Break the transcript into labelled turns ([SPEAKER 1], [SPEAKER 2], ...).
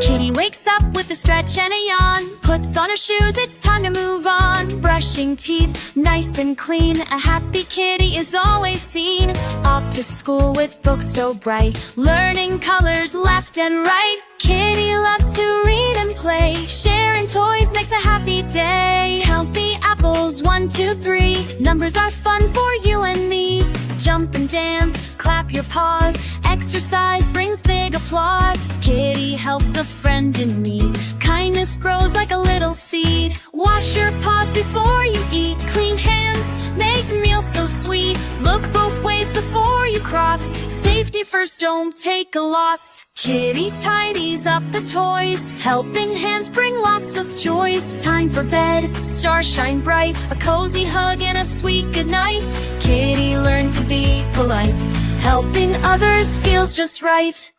[SPEAKER 1] Kitty wakes up with a stretch and a yawn, puts on her shoes, it's time to move on. Brushing teeth, nice and clean, a happy kitty is always seen. Off to school with books so bright, learning colors left and right. Kitty loves to read and play, sharing toys makes a happy day. Count the apples, 1, 2, 3, numbers are fun for you and me. Jump and dance, clap your paws, exercise brings big applause. Kitty helps a friend in need, kindness grows like a little seed. Wash your paws before you eat, clean hands make meals so sweet. Look both ways before you cross, safety first, don't take a loss. Kitty tidies up the toys, helping hands bring lots of joys. Time for bed, stars shine bright, a cozy hug and a sweet goodnight. Kitty learned to be polite, helping others feels just right.